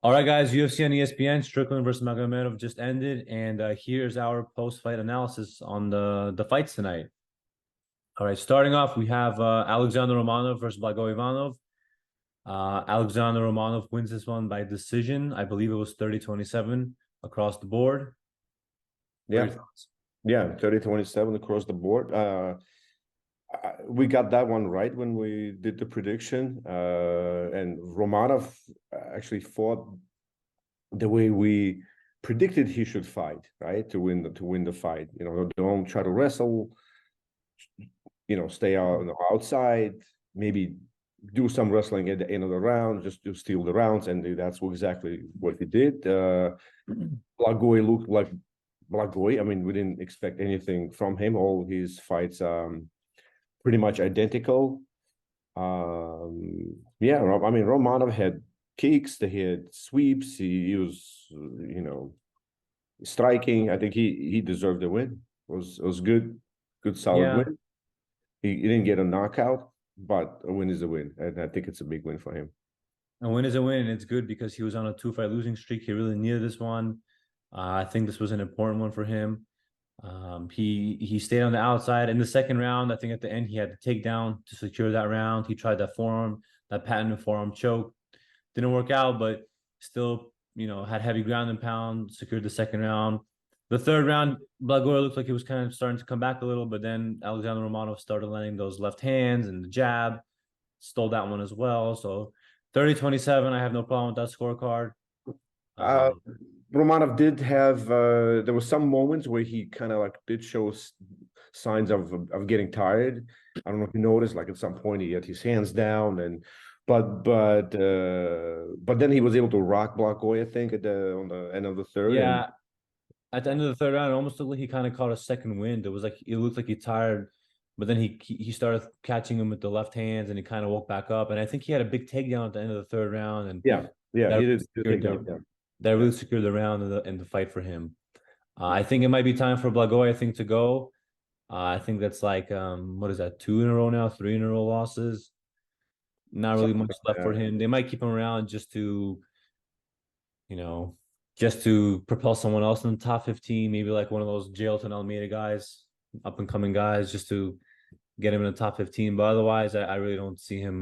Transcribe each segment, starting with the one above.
All right, guys, UFC on ESPN, Strickland versus Magomedov just ended, and here's our post-fight analysis on the fights tonight. All right, starting off, we have Alexander Romanov versus Blago Ivanov. Alexander Romanov wins this one by decision. I believe it was 30-27 across the board. What are your Yeah, thoughts? yeah, 30-27 across the board. We got that one right when we did the prediction. And Romanov actually fought the way we predicted he should fight, right? To win the fight. Don't try to wrestle, stay out on the outside, maybe do some wrestling at the end of the round, just to steal the rounds, and that's exactly what he did. Blagoy looked like Blagoy. I mean, we didn't expect anything from him. All his fights pretty much identical. Yeah, I mean, Romanov had kicks, they had sweeps. He was, striking. I think he deserved the win. It was good solid Yeah, win. He didn't get a knockout, but a win is a win, and I think it's a big win for him. a win is a win, and it's good because he was on a two-fight losing streak. He really needed this one. I think this was an important one for him. He stayed on the outside in the second round. I think at the end he had the takedown to secure that round. He tried that forearm, that patented forearm choke. Didn't work out, but still, had heavy ground and pound, secured the second round. The third round, Blagoy looked like he was kind of starting to come back a little, but then Alexander Romanov started landing those left hands and the jab, stole that one as well. So 30-27, I have no problem with that scorecard. Uh, Um, Romanov did have there was some moments where he kind of like did show signs of getting tired. I don't know if you noticed, like at some point he had his hands down, and but then he was able to rock block Goy, I think, at the on the end of the third. And yeah, at the end of the third round, it almost looked like he kind of caught a second wind. It looked like he tired, but then he started catching him with the left hands, and he kind of woke back up. And I think he had a big takedown at the end of the third round, and yeah, yeah, that he really did secured take the down. that Yeah, really secured the round and the fight for him. I think it might be time for Blagoy, I think, to go. I think that's like what is that, two in a row now, three in a row losses. Not really something much like left for that. him. They might keep him around you know, just to propel someone else in the top 15, maybe like one of those Jailton Almeida guys, up and coming guys, just to get him in the top 15. But otherwise, I really don't see him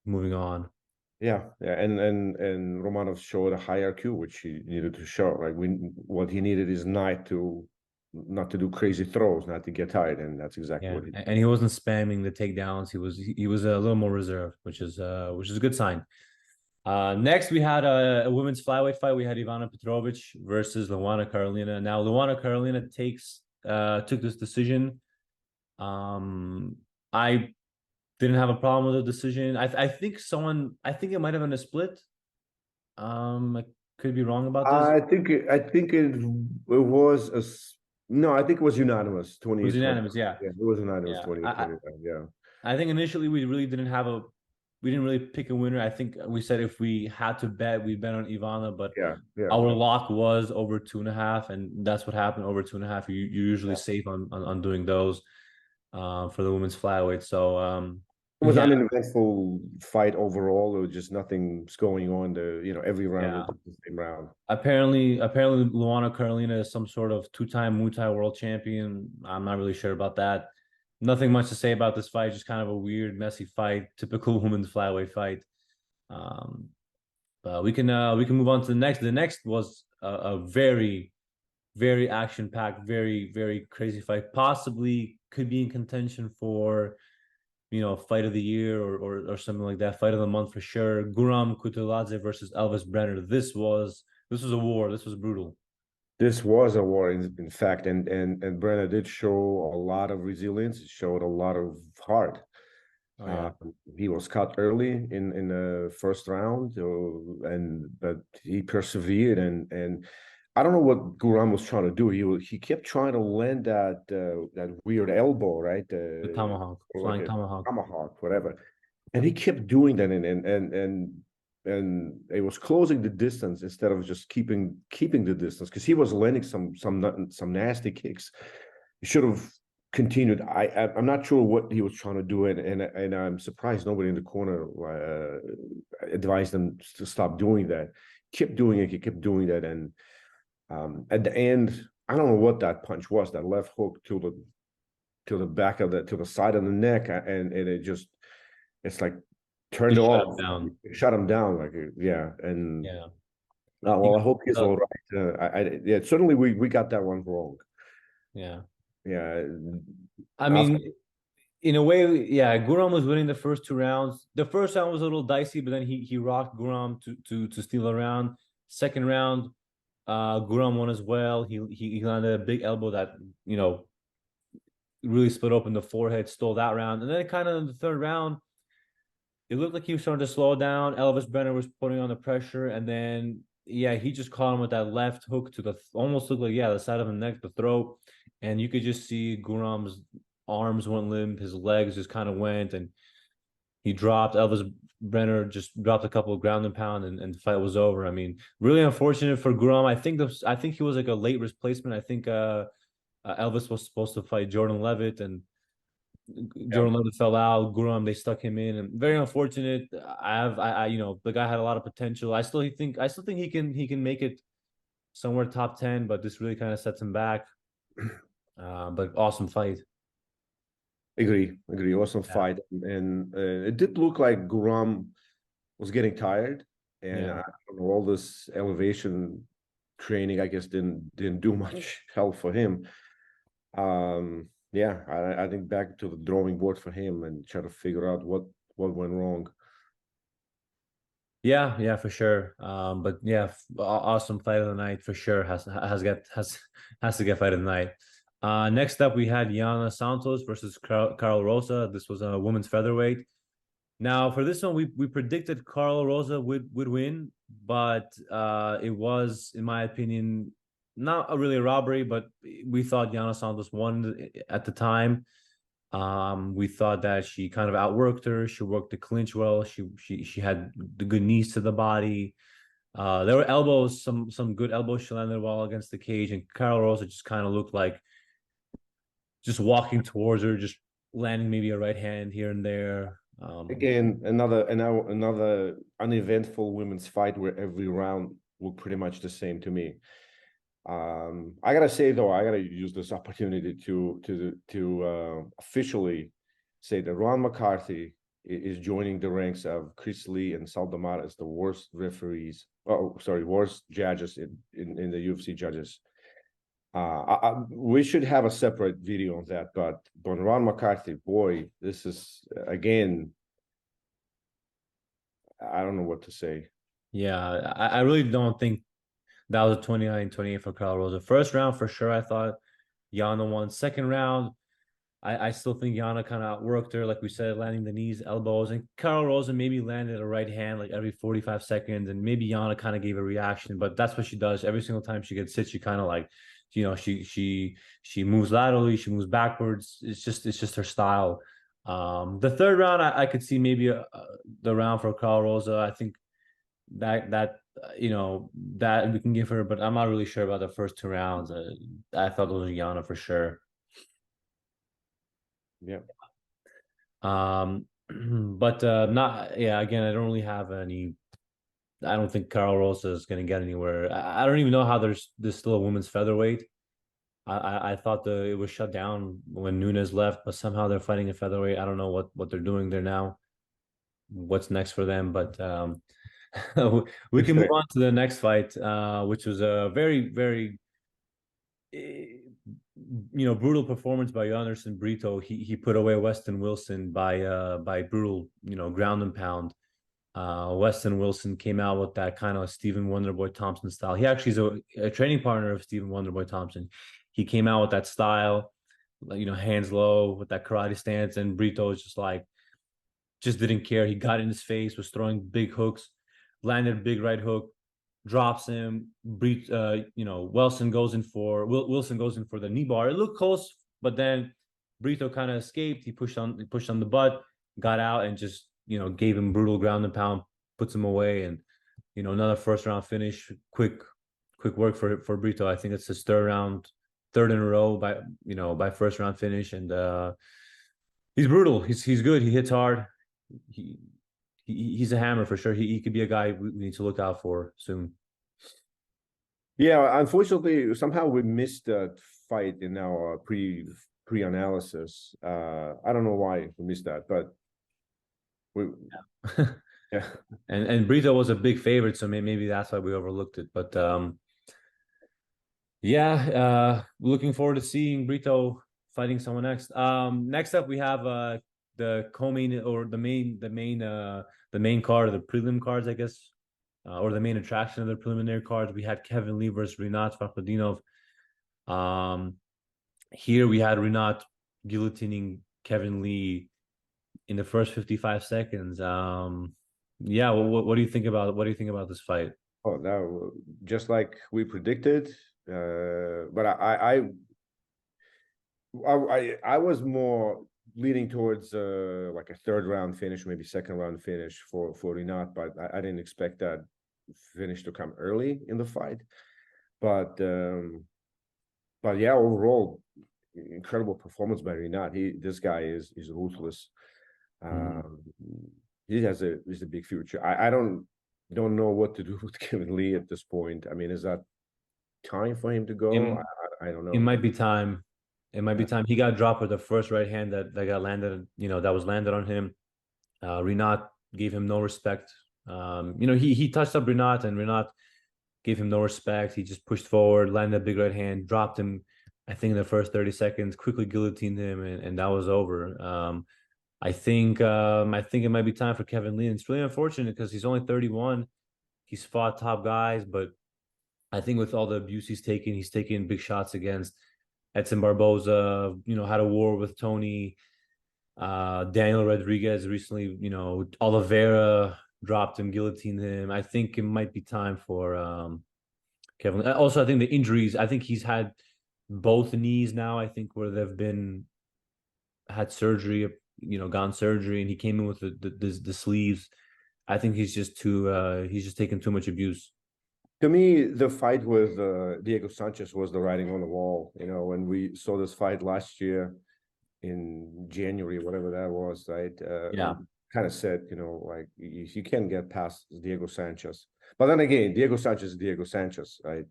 moving on. Yeah, yeah, and Romanov showed a high IQ, which he needed to show. Like what he needed is not to do crazy throws, not to get tired, and that's exactly Yeah, what he did. and he wasn't spamming the takedowns. He was a little more reserved, which is a good sign. Next, we had a women's flyweight fight. We had Ivana Petrovic versus Luana Carolina. Now, Luana Carolina took this decision. Um, I didn't have a problem with the decision. I think it might have been a split. I could be wrong about this. I think it was no, I think it was unanimous, It was 28-20. unanimous. Yeah, Yeah, it was unanimous, yeah. 28-29. Yeah, I think initially we didn't really pick a winner. I think we said if we had to bet, we bet on Ivana, but yeah, yeah, our lock was over 2.5, and that's what happened. Over 2.5, you're usually yeah. safe on doing those for the women's flyweight. So It was yeah, an uneventful fight overall. There was just nothing's going on. Every round was yeah. the same round. Apparently, Luana Carolina is some sort of two-time Muay Thai world champion. I'm not really sure about that. Nothing much to say about this fight. Just kind of a weird, messy fight, typical women's flyweight fight. Um, but we can move on to the next. The next was a very, very action-packed, very, very crazy fight. Possibly could be in contention for fight of the year or something like that. Fight of the month for sure. Guram Kutateladze versus Elvis Brener. This was a war. This was brutal. This was a war, in fact, and Brenner did show a lot of resilience. He showed a lot of heart. Oh Uh, yeah. he was cut early in the first round, and but he persevered, and I don't know what Guram was trying to do. He kept trying to land that weird elbow, right? The tomahawk, Or like flying a tomahawk. tomahawk, whatever. And he kept doing that, and it was closing the distance instead of just keeping the distance because he was landing some nasty kicks. He should have. continued. I'm not sure what he was trying to do, and I'm surprised nobody in the corner advised him to stop doing that. Kept doing it. He kept doing that, and at the end, I don't know what that punch was. That left hook to the back of to the side of the neck, and it's like turned Just shut off, him down. shut him down. Like, yeah, and Yeah. well, I hope he's all right. Yeah, certainly we got that one wrong. Yeah. Yeah, I mean, in a way, yeah, Guram was winning the first two rounds. The first round was a little dicey, but then he rocked Guram to steal a round. Second round, Guram won as well. He landed a big elbow that, you know, really split open the forehead, stole that round. And then kind of in the third round, it looked like he was starting to slow down. Elvis Brener was putting on the pressure, and then yeah, he just caught him with that left hook to the almost looked like, yeah, the side of the neck, the throat, and you could just see Guram's arms went limp, his legs just kind of went, and he dropped. Elvis Brener just dropped a couple of ground and pound, and the fight was over. I mean, really unfortunate for Guram. I think he was like a late replacement. I think Elvis was supposed to fight Jordan Levitt, and Jordan Levitt fell out. Guram, they stuck him in, and very unfortunate. You know, the guy had a lot of potential. I still think he can make it somewhere top 10, but this really kind of sets him back. But awesome fight. agree. Awesome fight, and it did look like Guram was getting tired, and Yeah. all this elevation training, I guess, didn't do much help for him. Yeah, I think back to the drawing board for him and try to figure out what went wrong. Yeah, yeah, for sure. But yeah, awesome fight of the night for sure. Has to get fight of the night. Next up we had Yana Santos versus Carl Rosa. This was a women's featherweight. Now for this one, we predicted Carl Rosa would win, but it was, in my opinion, not really a robbery, but we thought Yana Santos won at the time. We thought that she kind of outworked her. She worked the clinch well. She had the good knees to the body. There were elbows, some good elbows. She landed well against the cage, and Carol Rosa just kind of looked like just walking towards her, just landing maybe a right hand here and there. Again, another uneventful women's fight where every round looked pretty much the same to me. I gotta say though, I gotta use this opportunity to officially say that Ron McCarthy is joining the ranks of Chris Lee and Sal D'Amato as the worst referees. Oh, sorry, worst judges in the UFC judges. We should have a separate video on that, but Ron McCarthy, boy, this is again, I don't know what to say. Yeah, I really don't think that was a 29-28 for Carl Rosa. First round for sure, I thought Yana won. Second round, I still think Yana kind of outworked her, like we said, landing the knees, elbows, and Carl Rosa maybe landed a right hand like every 45 seconds, and maybe Yana kind of gave a reaction, but that's what she does every single time she gets hit. She kind of like, you know, she moves laterally, she moves backwards. It's just her style. The third round, I could see maybe the round for Carl Rosa. I think that you know that we can give her, but I'm not really sure about the first two rounds. I thought those were Yana for sure. Yeah. But not yeah. Again, I don't really have any. I don't think Carl Rosa is going to get anywhere. I don't even know how there's still a women's featherweight. I thought it was shut down when Nunes left, but somehow they're fighting a featherweight. I don't know what they're doing there now. What's next for them? But we can move on to the next fight, which was a very you know, brutal performance by Anderson Brito. He put away Weston Wilson by brutal, you know, ground and pound. Weston Wilson came out with that kind of Stephen Wonderboy Thompson style. He actually is a training partner of Stephen Wonderboy Thompson. He came out with that style, you know, hands low with that karate stance, and Brito was just like, just didn't care. He got in his face, was throwing big hooks, landed a big right hook, drops him. You know, Wilson goes in for the knee bar. It looked close, but then Brito kind of escaped. He pushed on the butt, got out, and just, you know, gave him brutal ground and pound, puts him away, and, you know, another first round finish. Quick work for Brito. I think it's his third round third in a row by first round finish, and he's brutal. He's good. He hits hard. He, he's a hammer for sure. He could be a guy we need to look out for soon. Yeah, unfortunately, somehow we missed that fight in our pre-analysis. I don't know why we missed that, but we yeah. And Brito was a big favorite, so maybe that's why we overlooked it. But yeah, looking forward to seeing Brito fighting someone next. Next up we have the co-main or the main card of the prelim cards, I guess, or the main attraction of the preliminary cards. We had Kevin Lee versus Rinat Fakhretdinov. Here we had Rinat guillotining Kevin Lee in the first 55 seconds. Yeah, what do you think about this fight? Oh, no, just like we predicted. But I was more leaning towards like a third round finish, maybe second round finish for Rinat, but I didn't expect that finish to come early in the fight. But yeah, overall, incredible performance by Rinat. This guy is ruthless. He has a big future. I don't know what to do with Kevin Lee at this point. I mean, is that time for him to go? I don't know. It might be time. It might be time. He got dropped with the first right hand that got landed, that was landed on him. Rinat gave him no respect. He touched up Rinat, and Rinat gave him no respect. He just pushed forward, landed a big right hand, dropped him, I think in the first 30 seconds, quickly guillotined him, and that was over. I think it might be time for Kevin Lee. And it's really unfortunate because he's only 31. He's fought top guys, but I think with all the abuse he's taken big shots against Edson Barboza, had a war with Tony. Daniel Rodriguez recently, Oliveira dropped him, guillotined him. I think it might be time for Kevin. Also, I think the injuries, I think he's had both knees now, I think, where they've had surgery, gone surgery, and he came in with the sleeves. I think he's just taking too much abuse. To me, the fight with Diego Sanchez was the writing on the wall. When we saw this fight last year in January, whatever that was, right? Yeah. Kind of said, like you can't get past Diego Sanchez. But then again, Diego Sanchez is Diego Sanchez, right?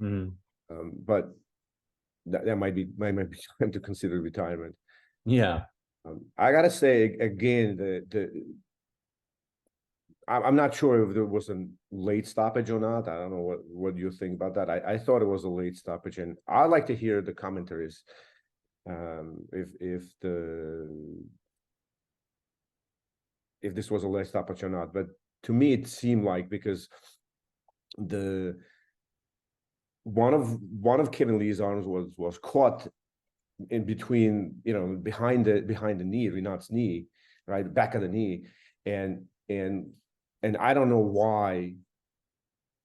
But that might be time to consider retirement. Yeah. I gotta say again, I'm not sure if there was a late stoppage or not. I don't know what you think about that. I thought it was a late stoppage, and I'd like to hear the commentaries. If this was a late stoppage or not, but to me it seemed like, because one of Kevin Lee's arms was caught in between, behind the knee, Rinat's knee, right, back of the knee, and I don't know why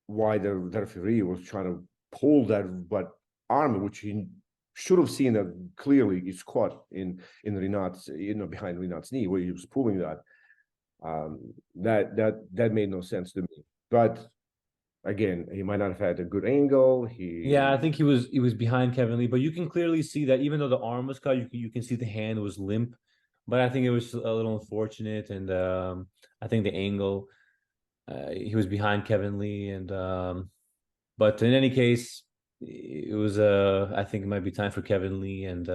the referee was trying to pull that, but arm, which he should have seen that clearly is caught in Rinat's, behind Rinat's knee, where he was pulling that. That made no sense to me. But again, he might not have had a good angle. Yeah, I think he was behind Kevin Lee, but you can clearly see that even though the arm was cut, you can see the hand was limp. But I think it was a little unfortunate, and I think the angle, he was behind Kevin Lee, and but in any case, it was I think it might be time for Kevin Lee, and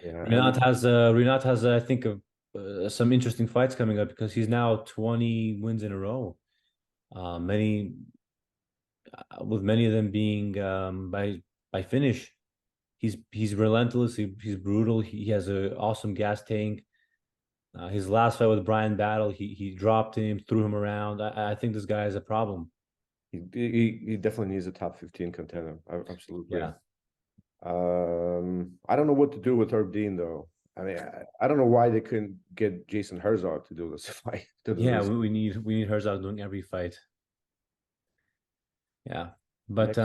Rinat has I think some interesting fights coming up, because he's now 20 wins in a row. Many of them being by finish. He's relentless. He's brutal. He has an awesome gas tank. His last fight with Brian Battle, he dropped him, threw him around. I think this guy is a problem. He definitely needs a top 15 contender. Absolutely. Yeah. I don't know what to do with Herb Dean, though. I mean, I don't know why they couldn't get Jason Herzog to do this fight. Yeah, we need Herzog doing every fight. Yeah, but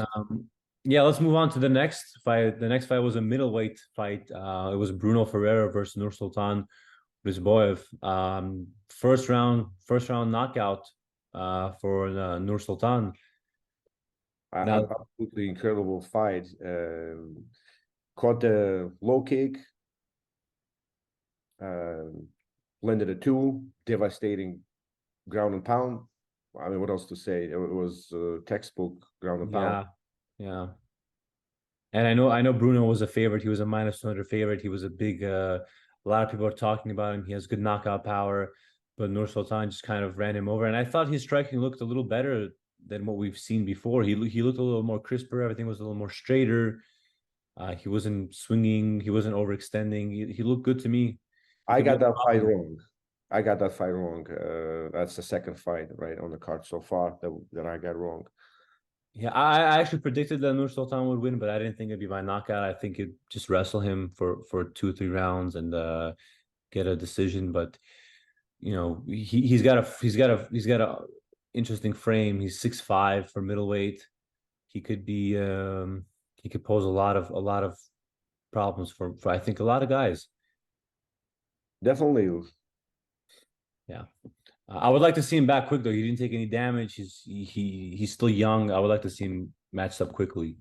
yeah, let's move on to the next fight. The next fight was a middleweight fight. It was Bruno Ferreira versus Nursultan Rizboev. First round knockout for Nursultan. Now, Absolutely incredible fight. Caught the low kick, landed a two, devastating ground and pound. I mean, what else to say? It was textbook ground and pound. yeah, yeah. And I know Bruno was a favorite. He was a -200 favorite. He was a big a lot of people are talking about him. He has good knockout power, but Nur Sultan just kind of ran him over. And I thought his striking looked a little better than what we've seen before. He looked a little more crisper. Everything was a little more straighter. He wasn't swinging. He wasn't overextending. He looked good to me. He I could be got a that fight problem. wrong. I got that fight wrong. That's the second fight right on the card so far that I got wrong. Yeah, I actually predicted that Nur Sultan would win, but I didn't think it'd be by knockout. I think it'd just wrestle him for 2 3 rounds and get a decision. But you know, he's got a interesting frame. He's 6'5" for middleweight. He could be he could pose a lot of problems for I think a lot of guys. Definitely. Yeah. I would like to see him back quick though. He didn't take any damage. He's still young. I would like to see him matched up quickly.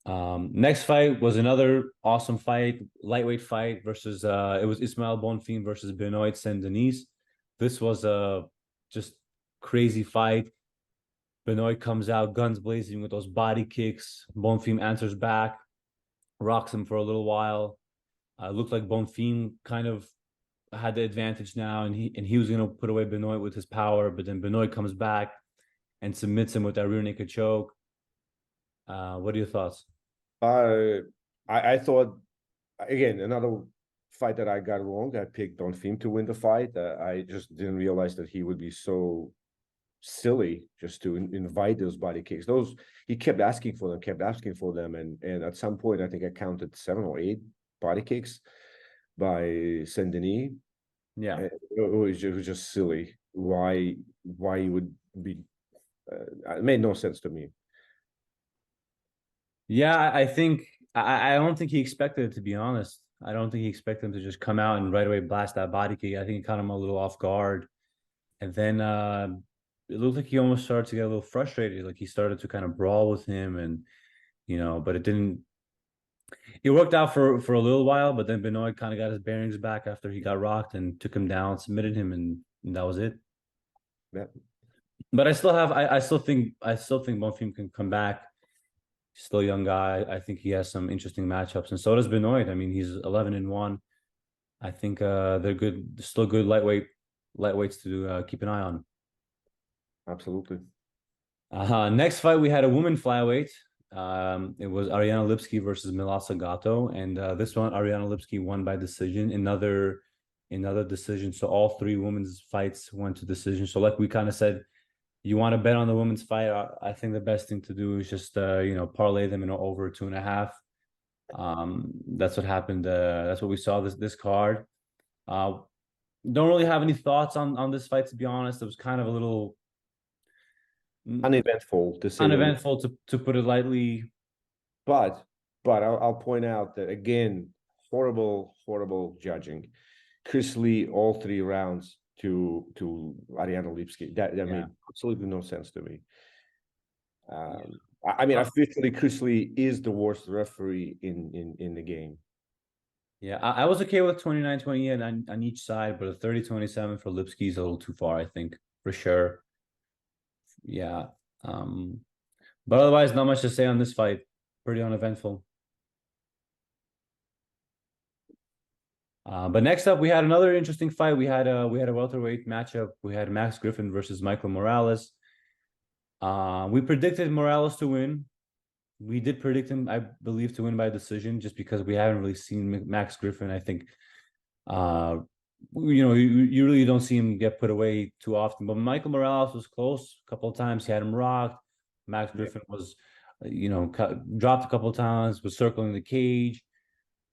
Next fight was another awesome fight, lightweight fight versus it was Ismail Bonfim versus Benoit Saint Denis. This was a just crazy fight. Benoit comes out guns blazing with those body kicks. Bonfim answers back, rocks him for a little while. Looked like Bonfim kind of had the advantage now, and he was gonna put away Benoit with his power, but then Benoit comes back and submits him with that rear naked choke. What are your thoughts? Uh, I thought again another fight that I got wrong. I picked Don Thiem to win the fight. I just didn't realize that he would be so silly just to invite those body kicks. Those he kept asking for them, and at some point I think I counted 7 or 8 body kicks by Saint Denis. Yeah. It was just silly. Why you would be? It made no sense to me. Yeah, I think I don't think he expected it, to be honest. I don't think he expected him to just come out and right away blast that body kick. I think it caught him a little off guard. And then it looked like he almost started to get a little frustrated. Like he started to kind of brawl with him and but it didn't it worked out for a little while, but then Benoit kind of got his bearings back after he got rocked and took him down, submitted him, and that was it. Yeah. But I still think Bonfim can come back. Still a young guy. I think he has some interesting matchups, and so does Benoit. I mean, he's 11-1. I think they're good, still good lightweights to keep an eye on. Absolutely. Next fight we had a woman flyweight. It was Ariana Lipski versus Milasa Gatto, and this one Ariana Lipski won by decision. Another decision. So all 3 women's fights went to decision. So like we kind of said, you want to bet on the women's fight. I think the best thing to do is just parlay them in over 2.5. That's what happened. That's what we saw this card. Don't really have any thoughts on this fight, to be honest. It was kind of a little Uneventful to say the least. uneventful to put it lightly. But I'll point out that again, horrible judging. Chris Lee all 3 rounds to Ariana Lipski. That made absolutely no sense to me. I mean, officially, Chris Lee is the worst referee in the game. Yeah, I was okay with 29-28 on each side, but a 30-27 for Lipski is a little too far, I think, for sure. Yeah. But otherwise, not much to say on this fight. Pretty uneventful. But next up, we had another interesting fight. We had a welterweight matchup. We had Max Griffin versus Michael Morales. We predicted Morales to win. We did predict him, I believe, to win by decision, just because we haven't really seen Max Griffin. I think, you really don't see him get put away too often. But Michael Morales was close a couple of times. He had him rocked. Max Griffin was, dropped a couple of times, was circling the cage.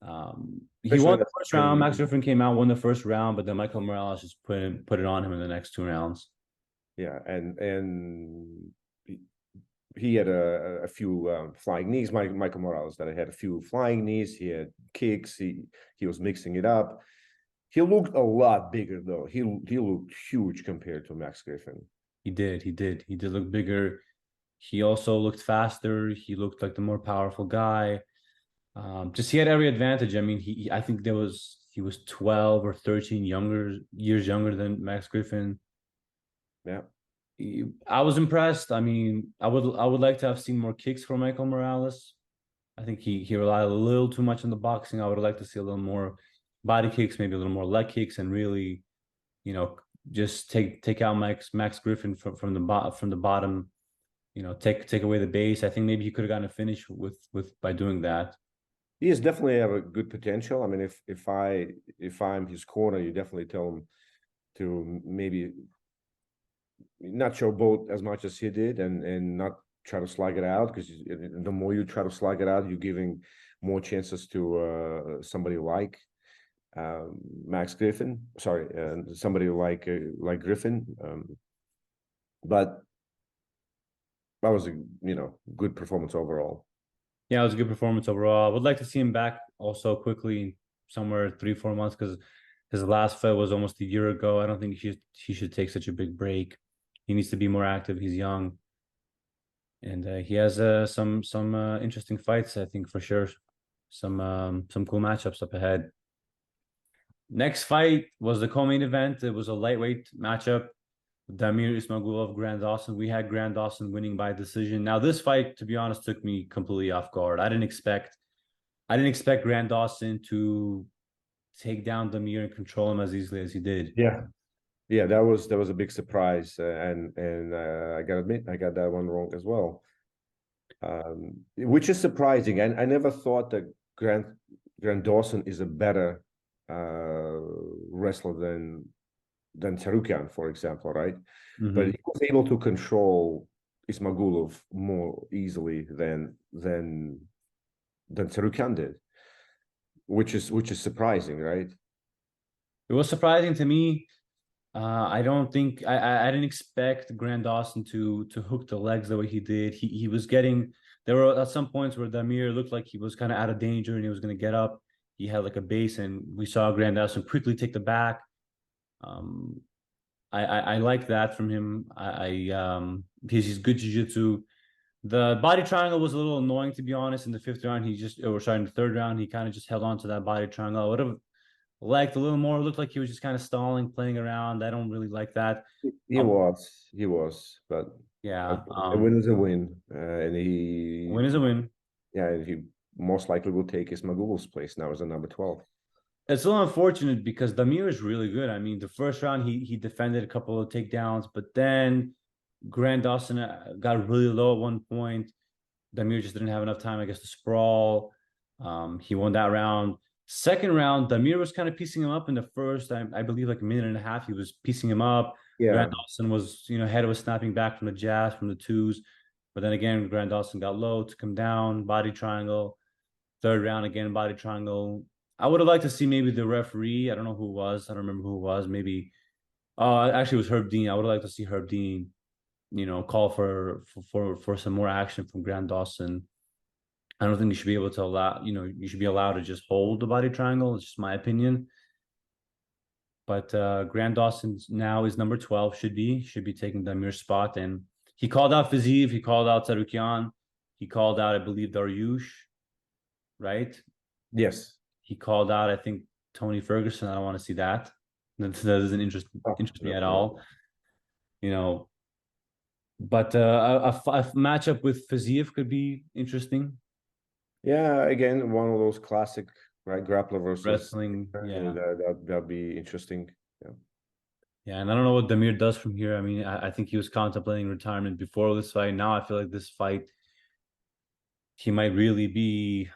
He won the first round. Max Griffin came out, won the first round, but then Michael Morales just put it on him in the next 2 rounds. Yeah, and he had a few flying knees. Michael Morales that had a few flying knees. He had kicks. He was mixing it up. He looked a lot bigger though. He looked huge compared to Max Griffin. He did look bigger. He also looked faster. He looked like the more powerful guy. Just he had every advantage. I mean, I think he was 12 or 13 years younger than Max Griffin. Yeah. I was impressed. I mean, I would like to have seen more kicks from Michael Morales. I think he relied a little too much on the boxing. I would like to see a little more body kicks, maybe a little more leg kicks, and really, you know, just take out Max Griffin from the bottom. You know, take away the base. I think maybe he could have gotten a finish with by doing that. He is definitely have a good potential. I mean, if I'm his corner, you definitely tell him to maybe not show both as much as he did, and not try to slug it out, because the more you try to slug it out, you're giving more chances to somebody like Max Griffin. Sorry, somebody like Griffin. But that was a good performance overall. Yeah, it was a good performance overall. I would like to see him back also quickly, somewhere 3 4 months, because his last fight was almost a year ago. I don't think he should take such a big break. He needs to be more active. He's young, and he has some interesting fights. I think for sure, some cool matchups up ahead. Next fight was the co-main event. It was a lightweight matchup. Damir Ismagulov, Grand Dawson. We had Grand Dawson winning by decision. Now, this fight, to be honest, took me completely off guard. I didn't expect Grand Dawson to take down Damir and control him as easily as he did. Yeah, that was a big surprise, and I gotta admit, I got that one wrong as well, which is surprising. And I never thought that Grand Dawson is a better wrestler than Tsarukyan, for example, right? But he was able to control Ismagulov more easily than Tsarukyan did, which is surprising, right? It was surprising to me. I don't think I didn't expect Grand Dawson to hook the legs the way he did. He was getting, there were at some points where Damir looked like he was kind of out of danger and he was going to get up. He had like a base, and we saw Grand Dawson quickly take the back. I like that from him. He's good jiu-jitsu. The body triangle was a little annoying, to be honest. In the fifth round, in the third round, he kind of just held on to that body triangle. I would have liked a little more. It looked like he was just kind of stalling, playing around. I don't really like that. He was, but Yeah, a win is a win, and a win is a win. Yeah, and he most likely will take Ismagulov's place now as a number 12. It's a little unfortunate because Damir is really good. I mean, the first round he defended a couple of takedowns, but then Grand Dawson got really low at one point. Damir just didn't have enough time, I guess, to sprawl. He won that round. Second round, Damir was kind of piecing him up in the first. I believe like a minute and a half, he was piecing him up. Yeah. Grand Dawson was, head was snapping back from the jabs, from the twos. But then again, Grand Dawson got low, took him down, body triangle. Third round again, body triangle. I would have liked to see maybe the referee. I don't know who it was. I don't remember who it was. Maybe, actually, it was Herb Dean. I would have liked to see Herb Dean, call for some more action from Grand Dawson. I don't think you should be able to allow, you should be allowed to just hold the body triangle. It's just my opinion. But Grand Dawson now is number 12, should be taking Damir's spot. And he called out Fiziev, he called out Tsarukyan, he called out, I believe, Dariush, right? Yes. He called out, I think, Tony Ferguson. I don't want to see that. That doesn't interest me at all. But a matchup with Fiziev could be interesting. Yeah, again, one of those classic, right, grappler versus wrestling. Yeah, that'd be interesting. Yeah, and I don't know what Damir does from here. I mean, I think he was contemplating retirement before this fight. Now I feel like this fight, he might really be.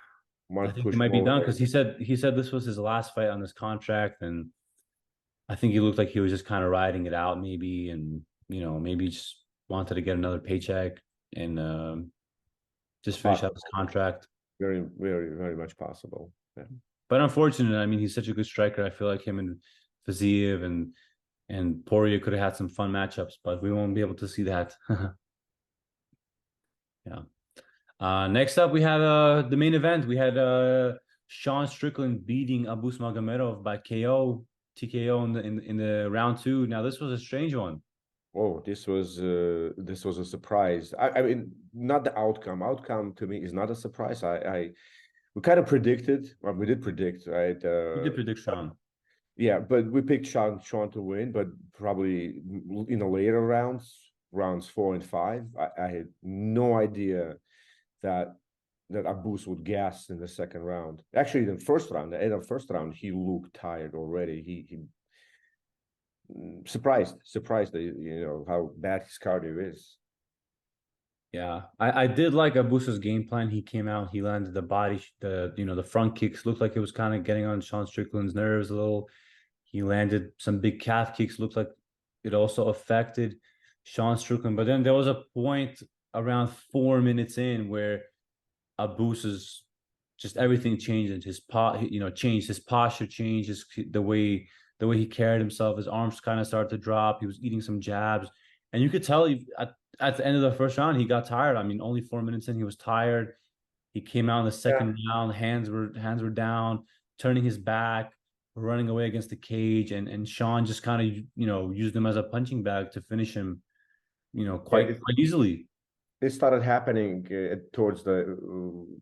I think he might be done, because he said this was his last fight on this contract, and I think he looked like he was just kind of riding it out, maybe, and maybe just wanted to get another paycheck and just finish out his contract. Very, very, very much possible. Yeah. But unfortunately, I mean, he's such a good striker. I feel like him and Fiziev and Poirier could have had some fun matchups, but we won't be able to see that. Yeah. Next up, we had the main event. We had Sean Strickland beating Abus Magomedov by TKO in the round 2. Now, this was a strange one. Oh, this was a surprise. I mean, not the outcome. Outcome to me is not a surprise. I we kind of predicted, well, we did predict, right? You did predict Sean. Yeah, but we picked Sean to win, but probably in the later rounds 4 and 5. I had no idea that Abus would gas in the second round. Actually, in the first round, the end of the first round, he looked tired already. He surprised that, you know, how bad his cardio is. Yeah, I did like Abusa's game plan. He came out, he landed the body, the front kicks looked like it was kind of getting on Sean Strickland's nerves a little. He landed some big calf kicks, looked like it also affected Sean Strickland. But then there was a point around 4 minutes in where Abusa's just everything changed, and changed his posture, changed the way he carried himself. His arms kind of started to drop. He was eating some jabs, and you could tell at the end of the first round he got tired. I mean, only 4 minutes in, he was tired. He came out in the second round, hands were down, turning his back, running away against the cage, and Sean just kind of used him as a punching bag to finish him, quite easily. It started happening towards the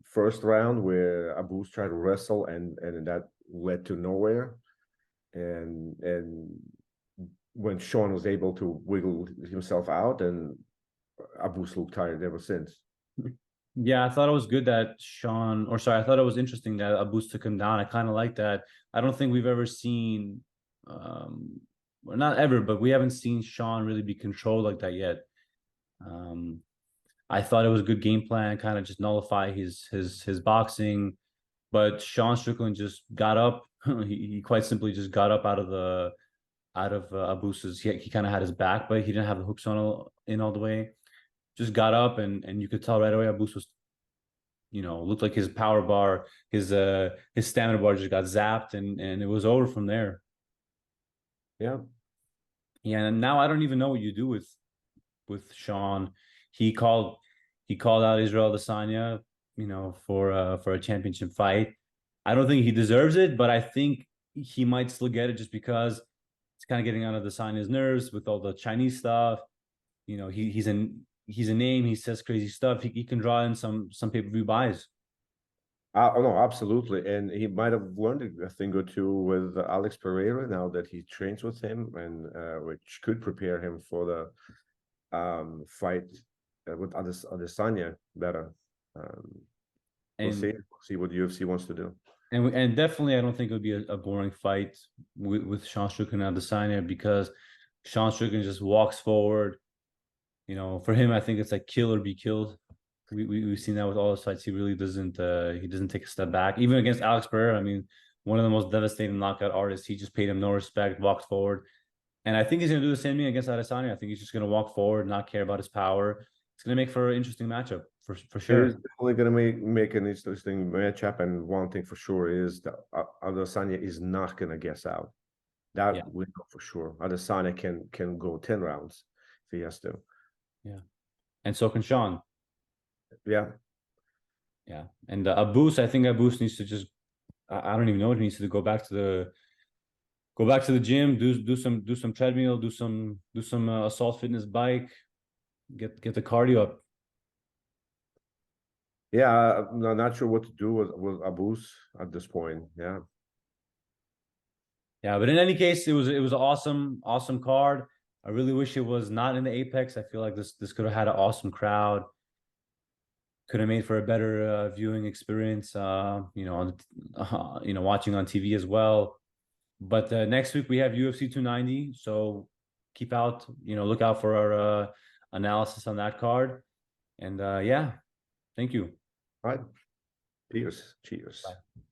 first round where Abus tried to wrestle, and that led to nowhere. And when Sean was able to wiggle himself out, and Abus looked tired ever since. Yeah, I thought it was good that I thought it was interesting that Abus took him down. I kind of like that. I don't think we've ever seen, well, not ever, but we haven't seen Sean really be controlled like that yet. Um, I thought it was a good game plan, kind of just nullify his boxing, but Sean Strickland just got up. He quite simply just got up out of Abus's. He kind of had his back, but he didn't have the hooks in all the way. Just got up, and you could tell right away Abus was, looked like his power bar, his stamina bar just got zapped, and it was over from there. Yeah. Yeah, and now I don't even know what you do with Sean. He called he called out Israel Adesanya, for a championship fight. I don't think he deserves it, but I think he might still get it just because it's kind of getting on Adesanya's nerves with all the Chinese stuff. He's a name. He says crazy stuff. He can draw in some pay-per-view buys. Oh no, absolutely, and he might have learned a thing or two with Alex Pereira now that he trains with him, and which could prepare him for the fight with Adesanya better. We'll And see what UFC wants to do. and definitely, I don't think it would be a boring fight with Sean Strickland and Adesanya because Sean Strickland just walks forward. For him, I think it's like kill or be killed. We've seen that with all his fights. He doesn't take a step back. Even against Alex Pereira, I mean, one of the most devastating knockout artists. He just paid him no respect, walked forward, and I think he's gonna do the same thing against Adesanya. I think he's just gonna walk forward, not care about his power. It's gonna make for an interesting matchup for It is sure. definitely going to make an interesting matchup, and one thing for sure is that Adesanya is not going to guess out. That Yeah, we know for sure. Adesanya can go 10 rounds if he has to. yeah, and so can Sean. Yeah, Yeah, and Abus, I think Abus needs to just. I don't even know. He needs to go back to the gym, do some treadmill, do some assault fitness bike, get the cardio up. yeah. I'm not sure what to do with Abus at this point. Yeah, Yeah, but in any case, it was an awesome card. I really wish it was not in the Apex. I feel like this could have had an awesome crowd. Could have made for a better viewing experience. Watching on TV as well. But next week we have UFC 290, so look out for our analysis on that card. And yeah, thank you. all right. Cheers. Bye.